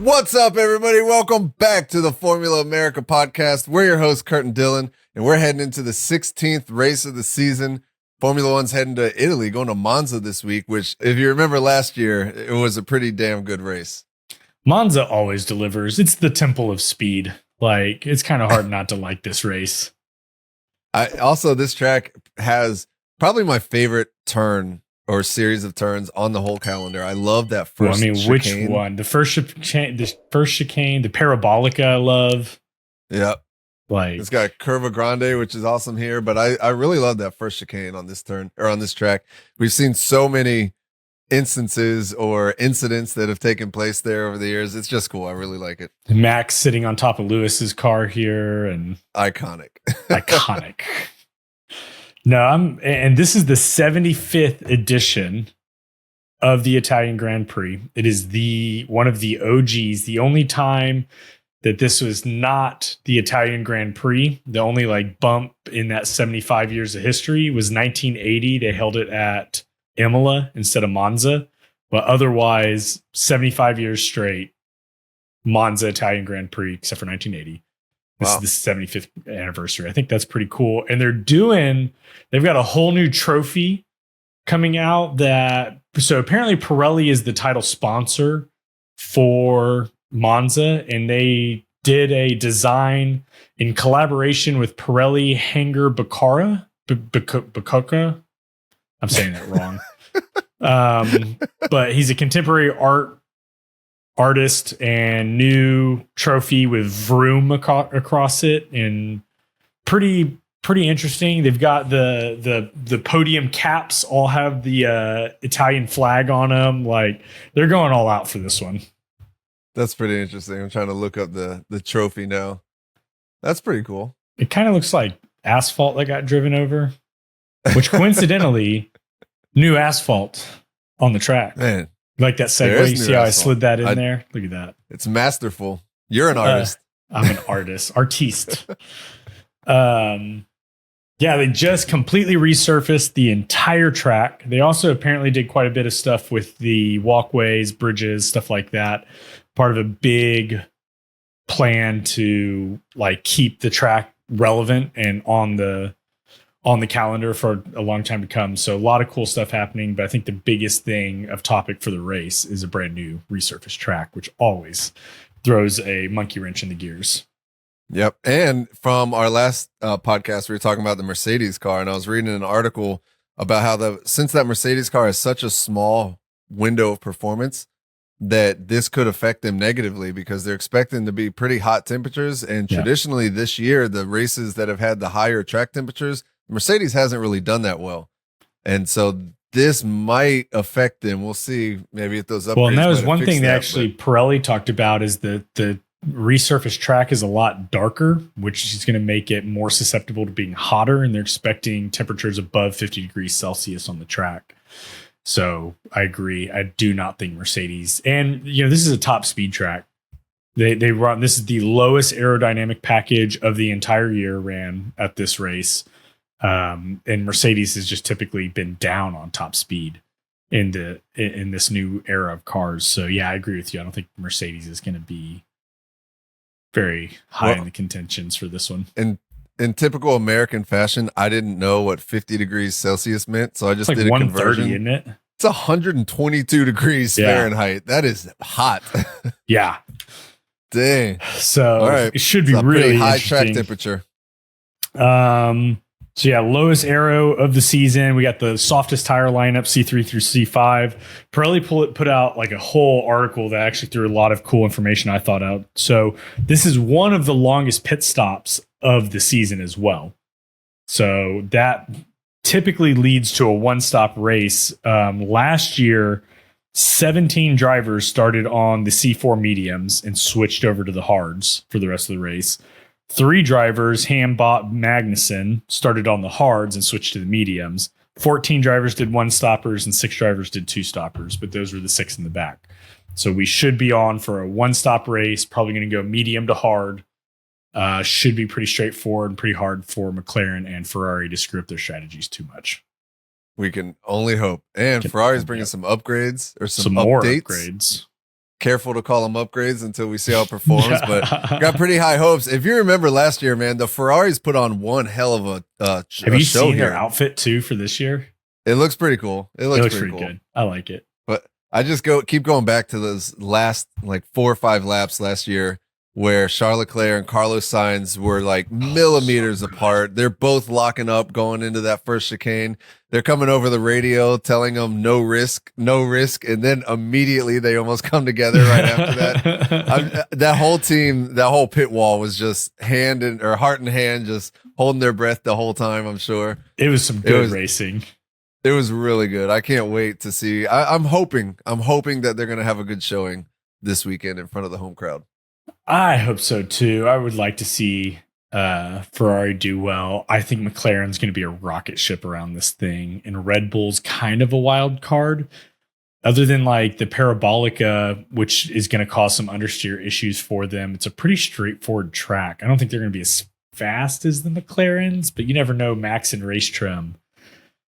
What's up, everybody? Welcome back to the Formula America podcast. We're your hosts, Kurt and Dylan, and we're heading into the 16th race of the season. Formula One's heading to Italy, going to Monza this week, which, if you remember last year, it was a pretty damn good race. Monza always delivers. It's the temple of speed. Like, it's kind of hard not to like this race. This track has probably my favorite turn or series of turns on the whole calendar. I love that first chicane. Which one? The first chicane, the Parabolica I love. Yep. Like, it's got Curva Grande, which is awesome here, but I really love that first chicane on this turn or on this track. We've seen so many instances or incidents that have taken place there over the years. It's just cool. I really like it. Max sitting on top of Lewis's car here and iconic. No, and this is the 75th edition of the Italian Grand Prix. It is one of the OGs, the only time that this was not the Italian Grand Prix. The only bump in that 75 years of history was 1980. They held it at Imola instead of Monza, but otherwise 75 years straight, Monza Italian Grand Prix, except for 1980. This is the 75th anniversary. I think that's pretty cool. And they've got a whole new trophy coming out so apparently Pirelli is the title sponsor for Monza, and they did a design in collaboration with Pirelli Hanger Baccara. Bacocca. I'm saying that wrong. But he's a contemporary artist, and new trophy with Vroom across it, and pretty interesting. They've got the podium caps all have the Italian flag on them. Like, they're going all out for this one. That's pretty interesting. I'm trying to look up the trophy now. That's pretty cool. It kind of looks like asphalt that got driven over, which coincidentally, new asphalt on the track. Man. Like that segue, you see how I slid that in there? Look at that. It's masterful. You're an artist. I'm an artiste. They just completely resurfaced the entire track. They also apparently did quite a bit of stuff with the walkways, bridges, stuff like that. Part of a big plan to keep the track relevant and on the calendar for a long time to come. So a lot of cool stuff happening, but I think the biggest thing of topic for the race is a brand new resurfaced track, which always throws a monkey wrench in the gears. Yep. And from our last podcast, we were talking about the Mercedes car, and I was reading an article about how since that Mercedes car has such a small window of performance, that this could affect them negatively because they're expecting to be pretty hot temperatures. And traditionally this year, the races that have had the higher track temperatures, Mercedes hasn't really done that well. And so this might affect them. We'll see maybe if those upgrades. Well, and that was one thing that actually Pirelli talked about, is that the resurfaced track is a lot darker, which is going to make it more susceptible to being hotter. And they're expecting temperatures above 50 degrees Celsius on the track. So I agree. I do not think Mercedes, and this is a top speed track. They run, this is the lowest aerodynamic package of the entire year ran at this race. And Mercedes has just typically been down on top speed in this new era of cars. So yeah, I agree with you. I don't think Mercedes is going to be very high in the contentions for this one. And in typical American fashion, I didn't know what 50 degrees Celsius meant, so I just did a conversion. Isn't it? It's 122 degrees Fahrenheit. That is hot. Yeah. Dang. So all right. It should be really high track temperature. So yeah, lowest aero of the season. We got the softest tire lineup, C3 through C5. Pirelli put out a whole article that actually threw a lot of cool information I thought out. So this is one of the longest pit stops of the season as well. So that typically leads to a one-stop race. Last year, 17 drivers started on the C4 mediums and switched over to the hards for the rest of the race. 3 drivers, Ham, Bob, Magnussen, started on the hards and switched to the mediums. 14 drivers did one stoppers and 6 drivers did 2 stoppers, but those were the 6 in the back. So we should be on for a one-stop race, probably going to go medium to hard. Should be pretty straightforward and pretty hard for McLaren and Ferrari to screw up their strategies too much. We can only hope. And Ferrari's bringing some upgrades or some more updates. upgrades. careful to call them upgrades until we see how it performs, but got pretty high hopes. If you remember last year, man, the Ferraris put on one hell of a Have you show seen here. their outfit too for this year? It looks pretty cool. It looks pretty cool. Good. I like it. But I just keep going back to those last like 4 or 5 laps last year where Charles Leclerc and Carlos Sainz were like millimeters apart. They're both locking up going into that first chicane. They're coming over the radio telling them no risk. And then immediately they almost come together right after that. That whole team, that whole pit wall was just heart in hand, just holding their breath the whole time, I'm sure. It was some good racing. It was really good. I can't wait to see. I'm hoping that they're going to have a good showing this weekend in front of the home crowd. I hope so too. I would like to see Ferrari do well. I think McLaren's going to be a rocket ship around this thing, and Red Bull's kind of a wild card. Other than like the Parabolica, which is going to cause some understeer issues for them, it's a pretty straightforward track. I don't think they're going to be as fast as the McLarens, but you never know. Max and race trim.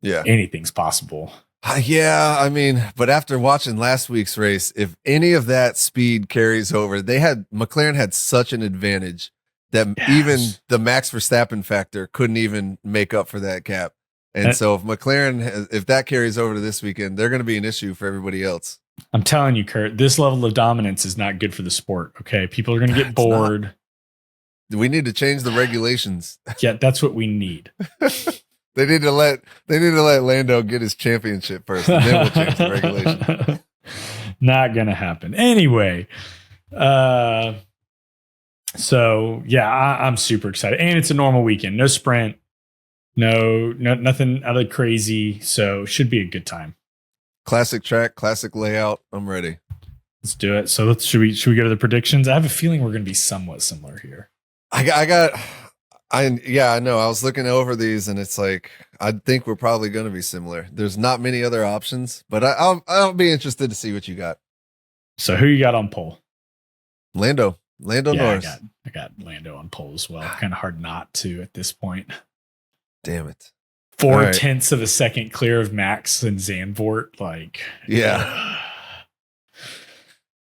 Yeah, anything's possible. Yeah, I mean, but after watching last week's race, if any of that speed carries over, McLaren had such an advantage that even the Max Verstappen factor couldn't even make up for that gap. And so if that carries over to this weekend, they're going to be an issue for everybody else. I'm telling you, Kurt, this level of dominance is not good for the sport. Okay, people are going to get bored. We need to change the regulations. Yeah, that's what we need. They need to let Lando get his championship first, and then we'll change the regulation. Not gonna happen. Anyway, so yeah, I'm super excited, and it's a normal weekend. No sprint, no nothing out of crazy. So should be a good time. Classic track, classic layout. I'm ready. Let's do it. So should we go to the predictions? I have a feeling we're gonna be somewhat similar here. I know. I was looking over these, and it's like I think we're probably going to be similar. There's not many other options, but I'll be interested to see what you got. So who you got on pole? Lando Norris. I got Lando on pole as well. Kind of hard not to at this point. Damn it! 4/10 of a second clear of Max and Zandvoort. Like, yeah.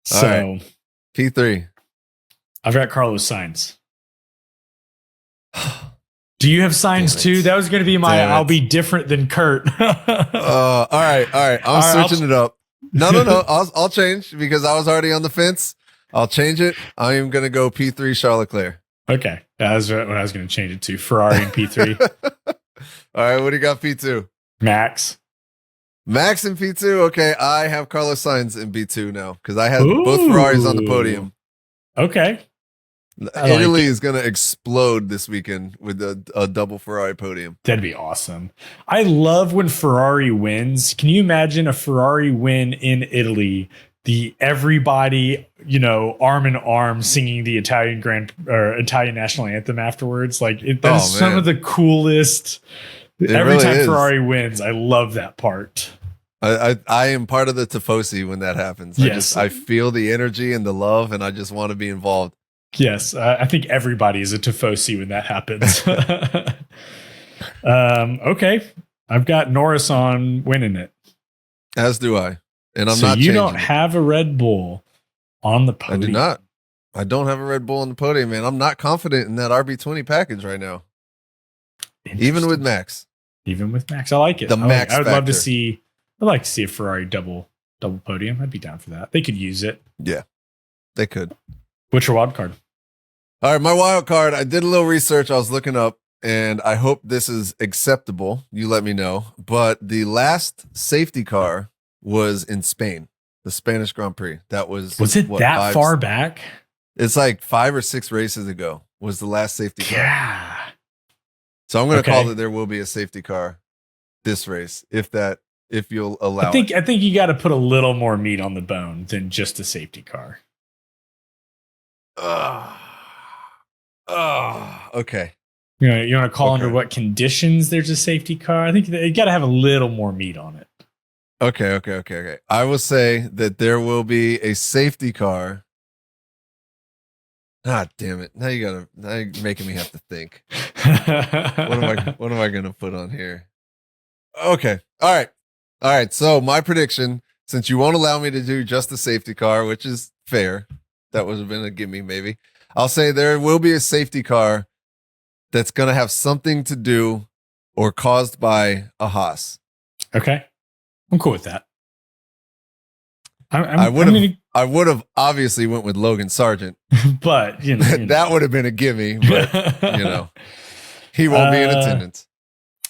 So right. P3. I've got Carlos Sainz. Do you have Sainz too? That was going to be my. I'll be different than Kurt. All right. I'm switching it up. No. I'll change because I was already on the fence. I'll change it. I am going to go P3 Charles Leclerc. Okay, that was what I was going to change it to. Ferrari and P3. All right, what do you got? P2. Max in P2. Okay, I have Carlos Sainz in P2 now because I had both Ferraris on the podium. Okay. Italy is going to explode this weekend with a double Ferrari podium. That'd be awesome. I love when Ferrari wins. Can you imagine a Ferrari win in Italy? Everybody, arm in arm singing the Italian national anthem afterwards. Like that's some of the coolest. Every time Ferrari wins, I love that part. I am part of the Tifosi when that happens. Yes. I feel the energy and the love, and I just want to be involved. Yes, I think everybody is a Tifosi when that happens. Okay, I've got Norris on winning it. As do I, and I'm so not. You don't have a Red Bull on the podium. I do not. I don't have a Red Bull on the podium, man. I'm not confident in that RB20 package right now. Even with Max. I like it. Max. I would love to see. I'd like to see a Ferrari double podium. I'd be down for that. They could use it. Yeah, they could. What's your wild card? All right, my wild card. I did a little research. I was looking up, and I hope this is acceptable. You let me know. But the last safety car was in Spain, the Spanish Grand Prix. That was it that far back? It's like 5 or 6 races ago was the last safety car. Yeah. So I'm going to call that there will be a safety car this race if you'll allow. I think you got to put a little more meat on the bone than just a safety car. Okay. You want to call under what conditions there's a safety car? I think you got to have a little more meat on it. Okay. I will say that there will be a safety car. Ah, damn it. Now you're making me have to think. What am I going to put on here? Okay. All right. So my prediction since you won't allow me to do just the safety car, which is fair, that would have been a gimme maybe. I'll say there will be a safety car that's going to have something to do or caused by a Haas. Okay. I'm cool with that. I would have obviously went with Logan Sargent, but that would have been a gimme, but he won't be in attendance.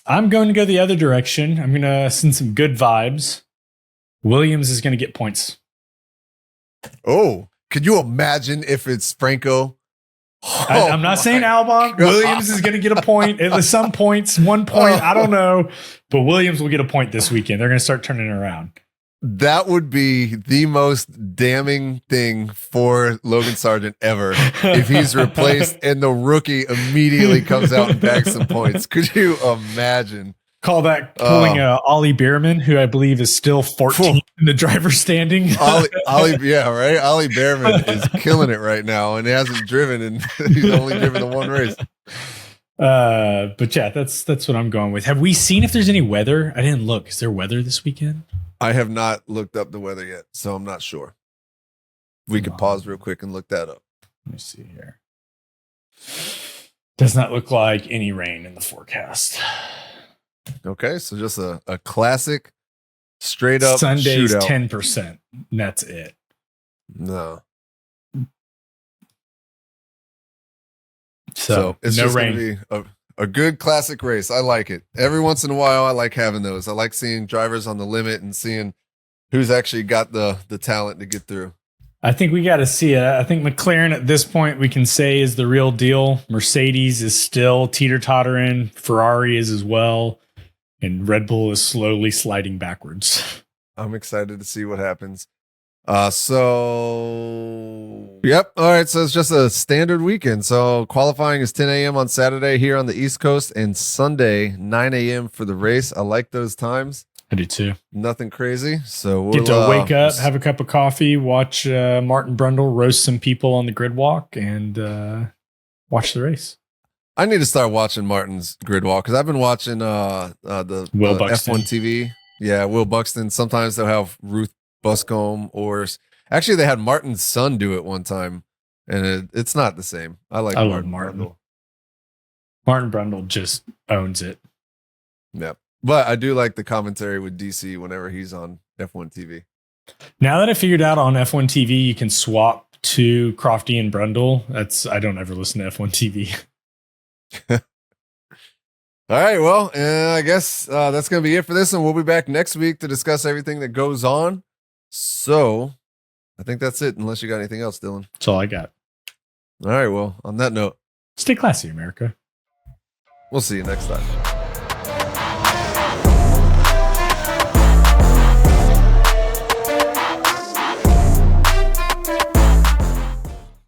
I'm going to go the other direction. I'm going to send some good vibes. Williams is going to get points. Oh, could you imagine if it's Franco? I'm not saying Albon. Williams is going to get a point. At some points, 1 point. I don't know. But Williams will get a point this weekend. They're going to start turning it around. That would be the most damning thing for Logan Sargent ever if he's replaced and the rookie immediately comes out and bags some points. Could you imagine? Call that pulling Ollie Behrman, who I believe is still 14 in the driver's standing. Yeah, right. Ollie Behrman is killing it right now, and he hasn't driven, and he's only driven the one race. But yeah, that's what I'm going with. Have we seen if there's any weather? I didn't look. Is there weather this weekend? I have not looked up the weather yet, so I'm not sure. We could pause real quick and look that up. Let me see here. Does not look like any rain in the forecast. Okay, so just a classic straight up Sunday's shootout. 10%. That's it. No. So it's no just rain. Gonna be a good classic race. I like it. Every once in a while, I like having those. I like seeing drivers on the limit and seeing who's actually got the talent to get through. I think we got to see it. I think McLaren at this point we can say is the real deal. Mercedes is still teeter-tottering. Ferrari is as well. And Red Bull is slowly sliding backwards. I'm excited to see what happens. Yep. All right. So it's just a standard weekend. So qualifying is 10 a.m. on Saturday here on the East Coast and Sunday, 9 a.m. for the race. I like those times. I do too. Nothing crazy. So we'll get to wake up, have a cup of coffee, watch Martin Brundle roast some people on the grid walk, and watch the race. I need to start watching Martin's grid walk because I've been watching the F1 TV. Yeah, Will Buxton. Sometimes they'll have Ruth Buscombe, or actually they had Martin's son do it one time, and it's not the same. I love Martin. Brundle. Martin Brundle just owns it. Yep. But I do like the commentary with DC whenever he's on F1 TV. Now that I figured out on F1 TV you can swap to Crofty and Brundle, I don't ever listen to F1 TV. All right, well, I guess that's going to be it for this, and we'll be back next week to discuss everything that goes on. So I think that's it, unless you got anything else, Dylan. That's all I got. All right, well, on that note, stay classy, America. We'll see you next time.